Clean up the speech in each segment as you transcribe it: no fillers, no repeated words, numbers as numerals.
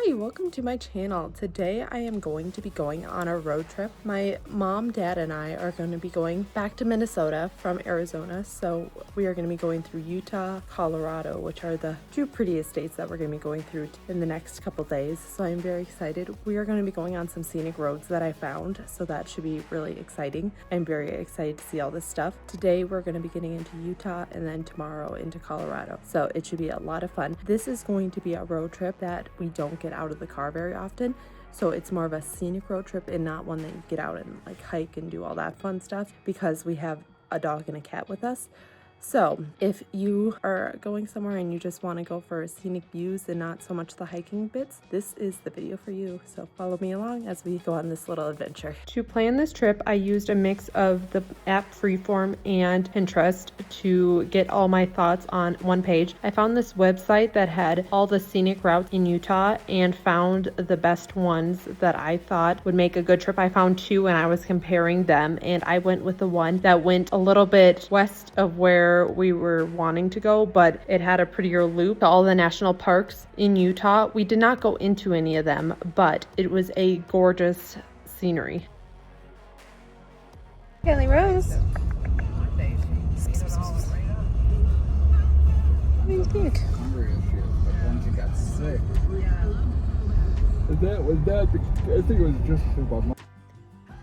Hi, welcome to my channel. Today I am going to be going on a road trip. My mom, dad, and I are going to be going back to Minnesota from Arizona. So we are going to be going through Utah, Colorado, which are the two prettiest states that we're going to be going through in the next couple days. So I'm very excited. We are going to be going on some scenic roads that I found, so that should be really exciting. I'm very excited to see all this stuff. Today we're going to be getting into Utah and then tomorrow into Colorado. So it should be a lot of fun. This is going to be a road trip that we don't get out of the car very often, so it's more of a scenic road trip and not one that you get out and like hike and do all that fun stuff, because we have a dog and a cat with us. So if you are going somewhere and you just want to go for scenic views and not so much the hiking bits, this is the video for you. So follow me along as we go on this little adventure. To plan this trip, I used a mix of the app Freeform and Pinterest to get all my thoughts on one page. I found this website that had all the scenic routes in Utah and found the best ones that I thought would make a good trip. I found two and I was comparing them, and I went with the one that went a little bit west of where we were wanting to go, but it had a prettier loop to all the national parks in Utah. We did not go into any of them, but it was a gorgeous scenery. Kelly Rose. What do you think? I think it was just about.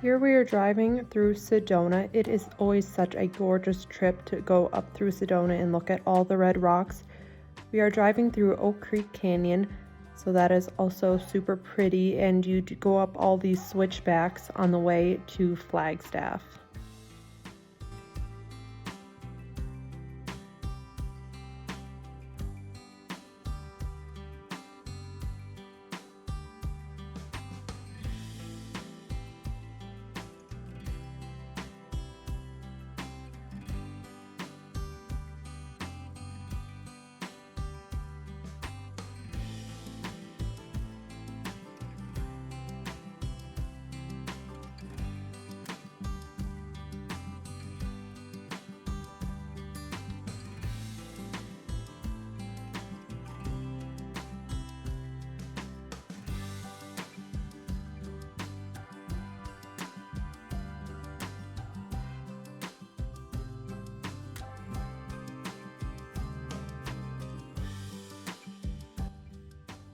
Here we are driving through Sedona. It is always such a gorgeous trip to go up through Sedona and look at all the red rocks. We are driving through Oak Creek Canyon, so that is also super pretty, and you go up all these switchbacks on the way to Flagstaff.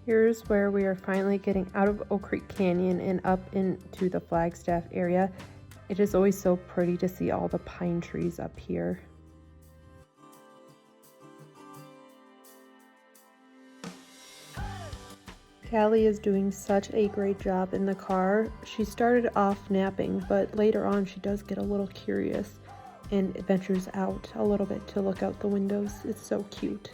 Here's where we are finally getting out of Oak Creek Canyon and up into the Flagstaff area. It is always so pretty to see all the pine trees up here. Callie is doing such a great job in the car. She started off napping, but later on she does get a little curious and ventures out a little bit to look out the windows. It's so cute.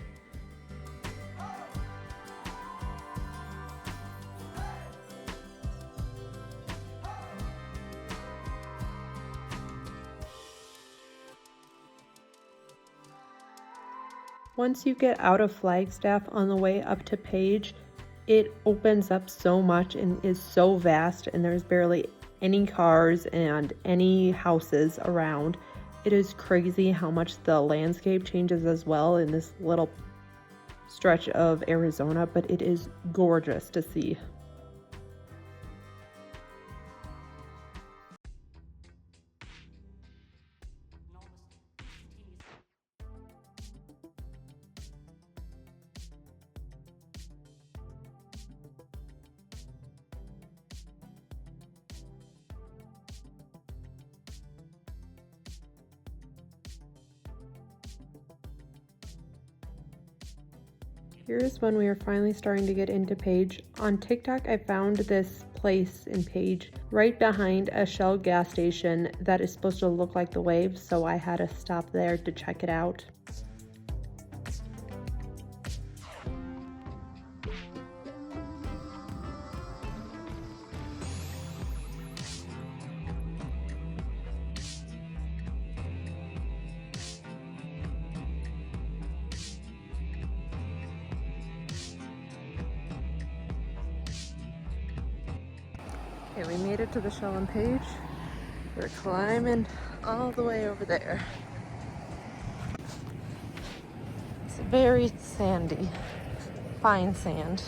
Once you get out of Flagstaff on the way up to Page, it opens up so much and is so vast, and there's barely any cars and any houses around. It is crazy how much the landscape changes as well in this little stretch of Arizona, but it is gorgeous to see. Here's when we are finally starting to get into Page. On TikTok, I found this place in Page right behind a Shell gas station that is supposed to look like the Waves, so I had to stop there to check it out. Okay, we made it to the Shell and Page. We're climbing all the way over there. It's very sandy, fine sand.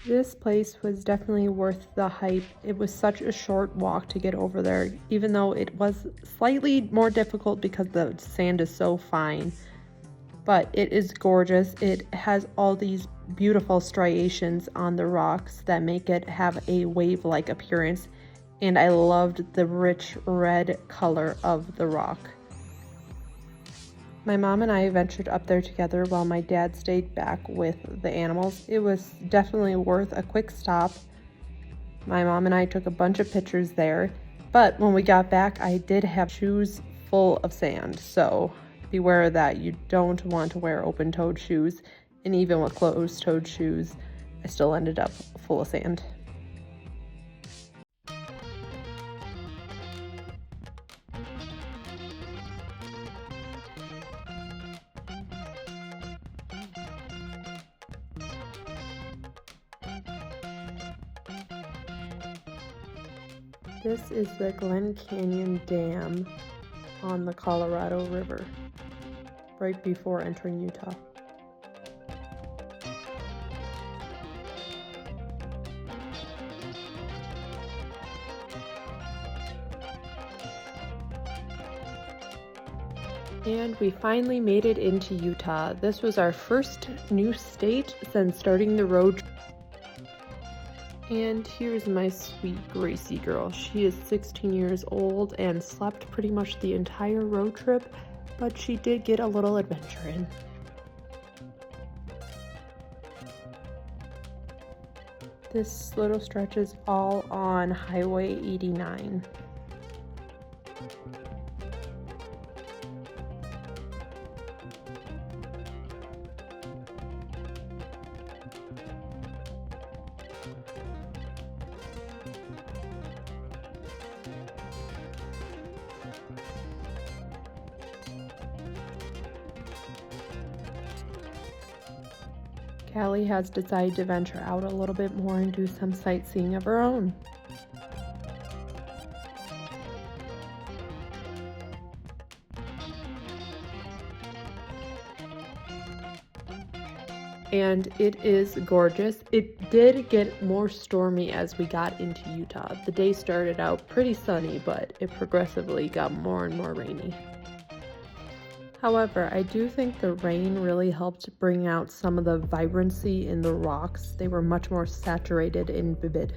This place was definitely worth the hype. It was such a short walk to get over there, even though it was slightly more difficult because the sand is so fine. But it is gorgeous. It has all these beautiful striations on the rocks that make it have a wave-like appearance, and I loved the rich red color of the rock. My mom and I ventured up there together while my dad stayed back with the animals. It was definitely worth a quick stop. My mom and I took a bunch of pictures there, but when we got back, I did have shoes full of sand, so beware that you don't want to wear open-toed shoes, and even with closed-toed shoes, I still ended up full of sand. This is the Glen Canyon Dam on the Colorado River, right before entering Utah. And we finally made it into Utah. This was our first new state since starting the road. And here's my sweet Gracie girl. She is 16 years old and slept pretty much the entire road trip, but she did get a little adventure in. This little stretch is all on Highway 89. Callie has decided to venture out a little bit more and do some sightseeing of her own. And it is gorgeous. It did get more stormy as we got into Utah. The day started out pretty sunny, but it progressively got more and more rainy. However, I do think the rain really helped bring out some of the vibrancy in the rocks. They were much more saturated and vivid.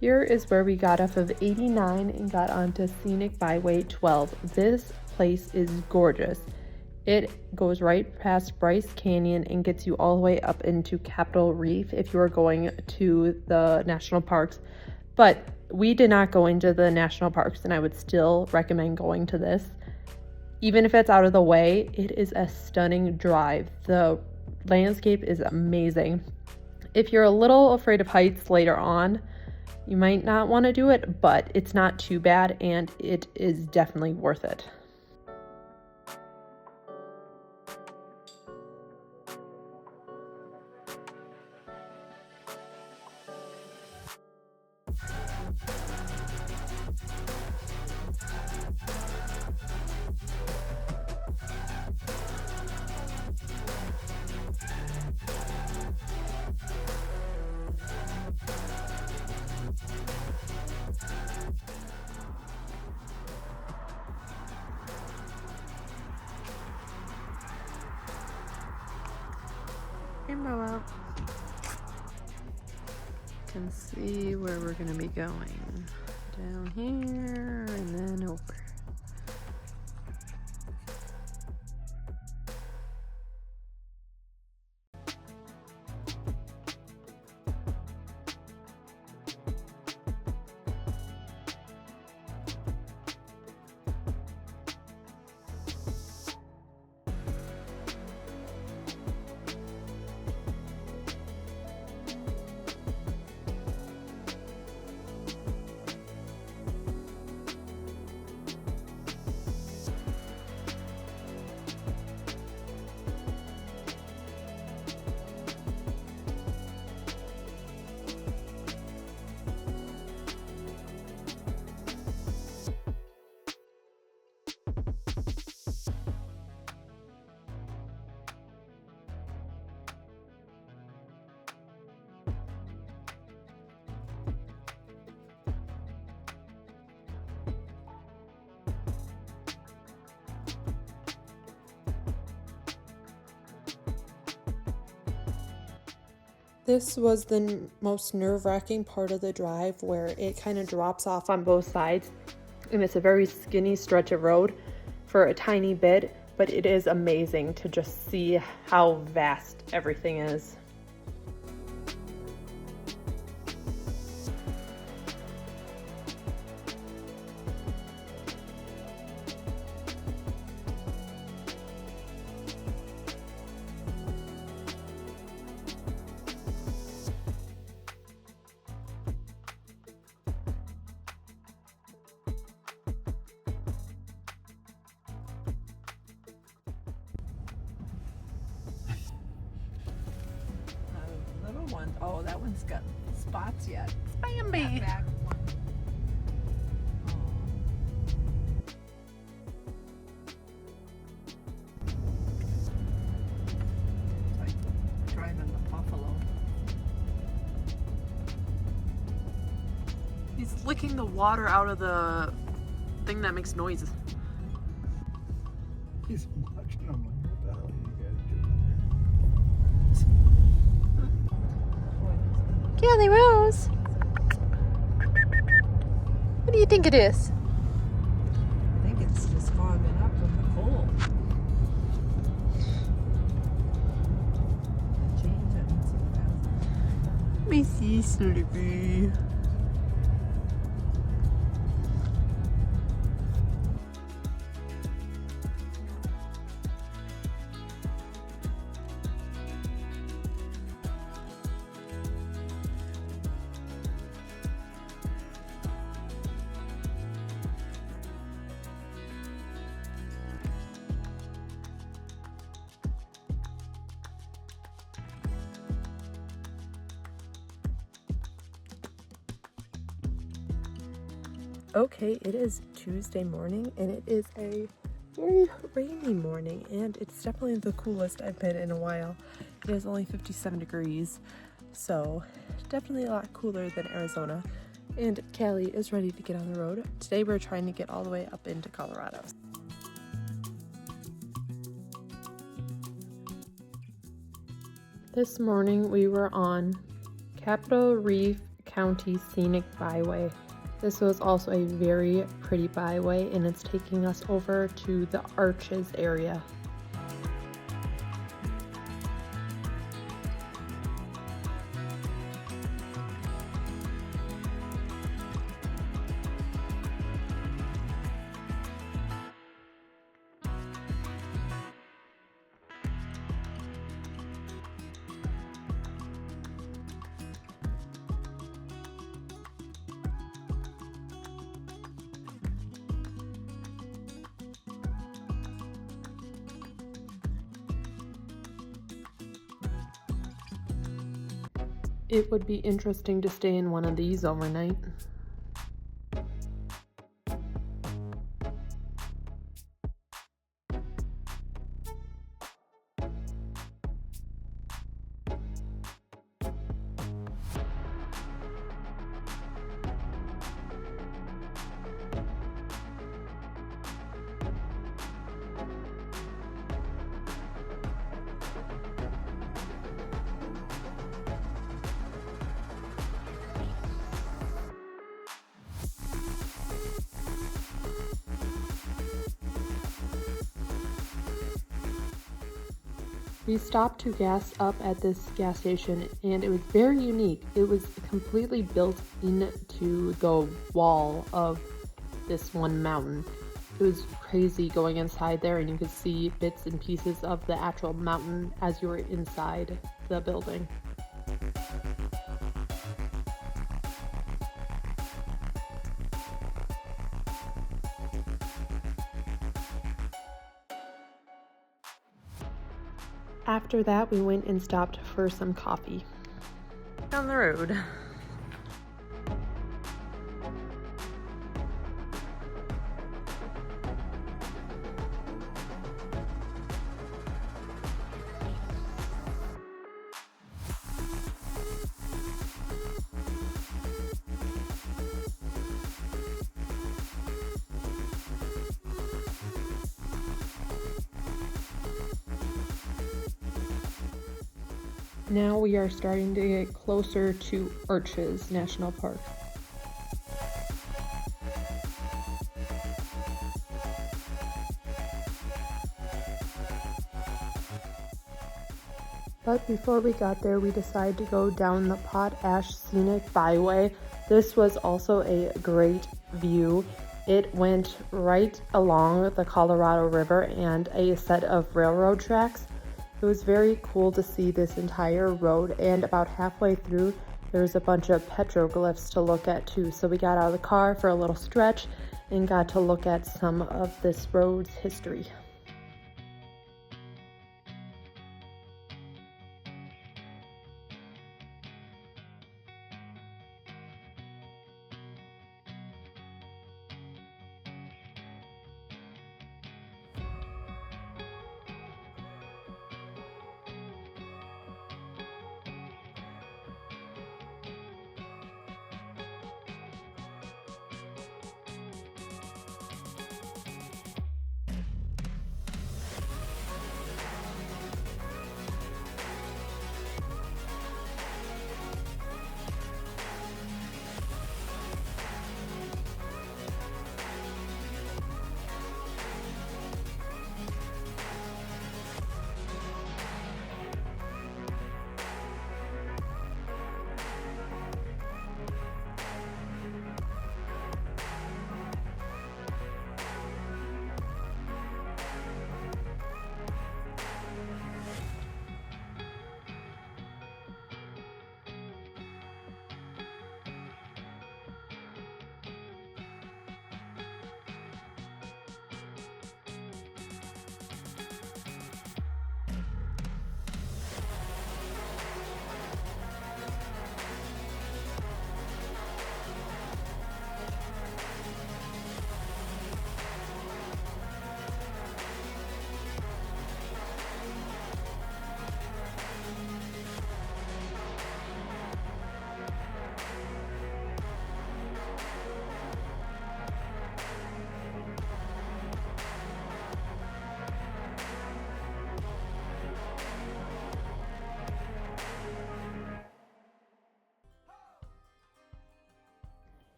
Here is where we got off of 89 and got onto Scenic Byway 12. This place is gorgeous. It goes right past Bryce Canyon and gets you all the way up into Capitol Reef if you are going to the national parks. But we did not go into the national parks, and I would still recommend going to this. Even if it's out of the way, it is a stunning drive. The landscape is amazing. If you're a little afraid of heights later on, you might not want to do it, but it's not too bad and it is definitely worth it. Rainbow out. You can see where we're going to be going. Down here and then over. This was the most nerve-wracking part of the drive, where it kind of drops off on both sides, and it's a very skinny stretch of road for a tiny bit, but it is amazing to just see how vast everything is. One. Oh, that one's got spots yet. Bambi! Back one. It's like driving the buffalo. He's licking the water out of the thing that makes noises. He's watching. I'm like, what the hell are you guys doing? Kelly Rose! What do you think it is? I think it's just fogging up from the cold. Change it and see what happens. Missy Sleepy. Okay, it is Tuesday morning, and it is a very rainy morning, and it's definitely the coolest I've been in a while. It is only 57 degrees, so definitely a lot cooler than Arizona. And Callie is ready to get on the road. Today we're trying to get all the way up into Colorado. This morning we were on Capitol Reef County Scenic Byway. This was also a very pretty byway, and it's taking us over to the Arches area. It would be interesting to stay in one of these overnight. We stopped to gas up at this gas station, and it was very unique. It was completely built into the wall of this one mountain. It was crazy going inside there, and you could see bits and pieces of the actual mountain as you were inside the building. After that, we went and stopped for some coffee. Down the road. Now we are starting to get closer to Arches National Park. But before we got there, we decided to go down the Potash Scenic Byway. This was also a great view. It went right along the Colorado River and a set of railroad tracks. It was very cool to see this entire road, and about halfway through, there was a bunch of petroglyphs to look at too. So we got out of the car for a little stretch and got to look at some of this road's history.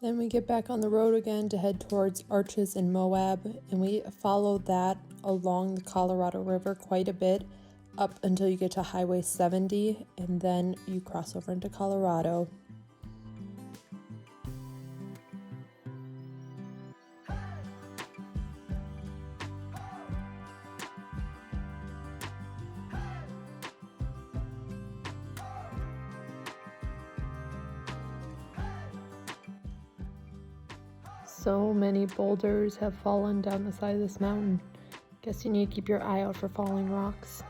Then we get back on the road again to head towards Arches and Moab, and we follow that along the Colorado River quite a bit up until you get to Highway 70, and then you cross over into Colorado. So many boulders have fallen down the side of this mountain. Guess you need to keep your eye out for falling rocks.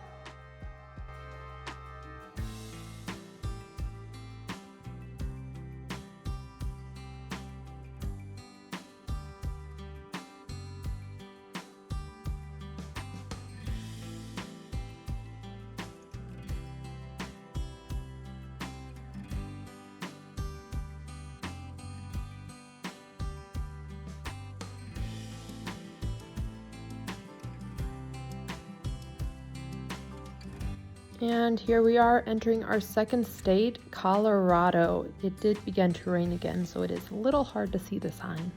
And here we are entering our second state, Colorado. It did begin to rain again, so it is a little hard to see the sign.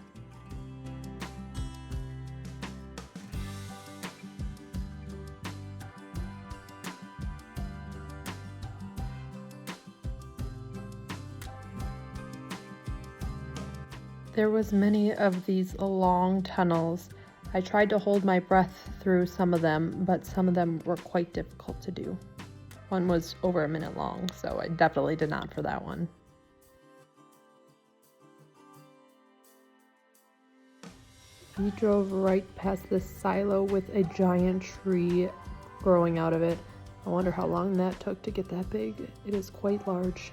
There was many of these long tunnels. I tried to hold my breath through some of them, but some of them were quite difficult to do. One was over a minute long, so I definitely did not for that one. We drove right past this silo with a giant tree growing out of it. I wonder how long that took to get that big. It is quite large.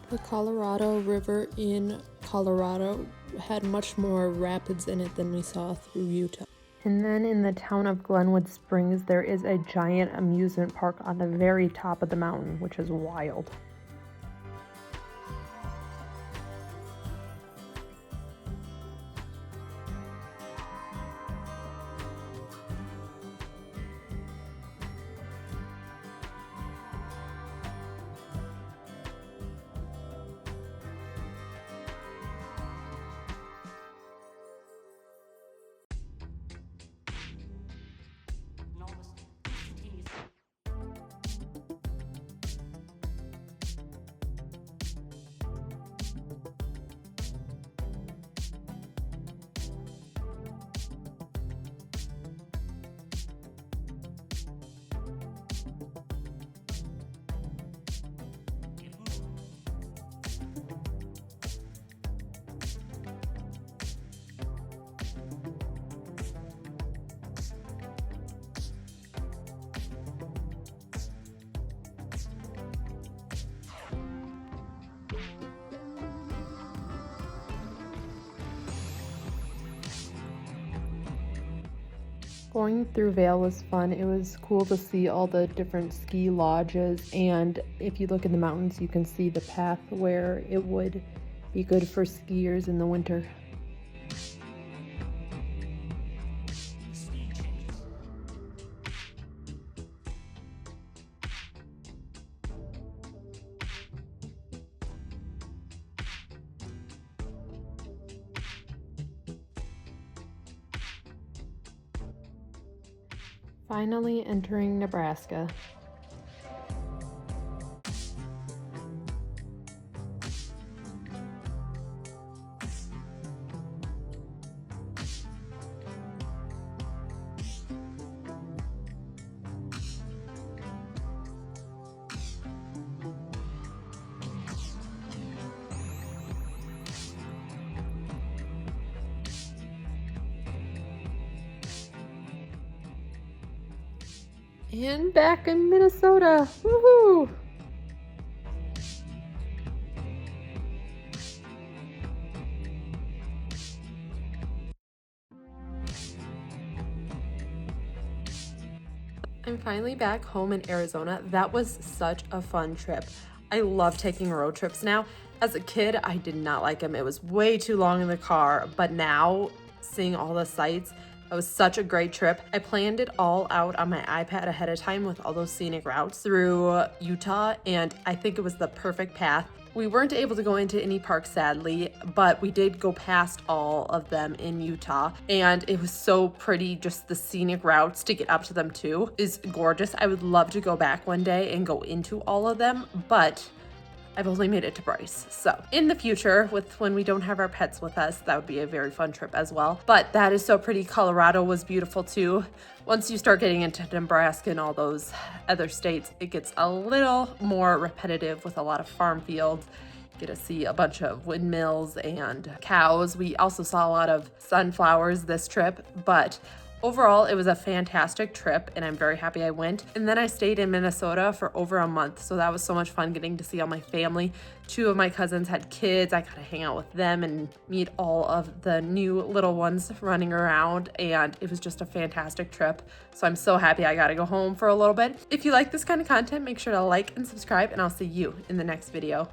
The Colorado River in Colorado had much more rapids in it than we saw through Utah. And then in the town of Glenwood Springs, there is a giant amusement park on the very top of the mountain, which is wild. Going through Vail was fun. It was cool to see all the different ski lodges, and if you look in the mountains, you can see the path where it would be good for skiers in the winter. Finally entering Nebraska. And back in Minnesota. Woohoo! I'm finally back home in Arizona. That was such a fun trip. I love taking road trips now. As a kid, I did not like them. It was way too long in the car, but now seeing all the sights, that was such a great trip. I planned it all out on my iPad ahead of time with all those scenic routes through Utah, and I think it was the perfect path. We weren't able to go into any parks, sadly, but we did go past all of them in Utah, and it was so pretty. Just the scenic routes to get up to them too is gorgeous. I would love to go back one day and go into all of them, but I've only made it to Bryce. So in the future, when we don't have our pets with us, that would be a very fun trip as well. But that is so pretty. Colorado was beautiful too. Once you start getting into Nebraska and all those other states, it gets a little more repetitive with a lot of farm fields. You get to see a bunch of windmills and cows. We also saw a lot of sunflowers this trip, but overall, it was a fantastic trip, and I'm very happy I went. And then I stayed in Minnesota for over a month, so that was so much fun getting to see all my family. 2 of my cousins had kids. I got to hang out with them and meet all of the new little ones running around, and it was just a fantastic trip. So I'm so happy I got to go home for a little bit. If you like this kind of content, make sure to like and subscribe, and I'll see you in the next video.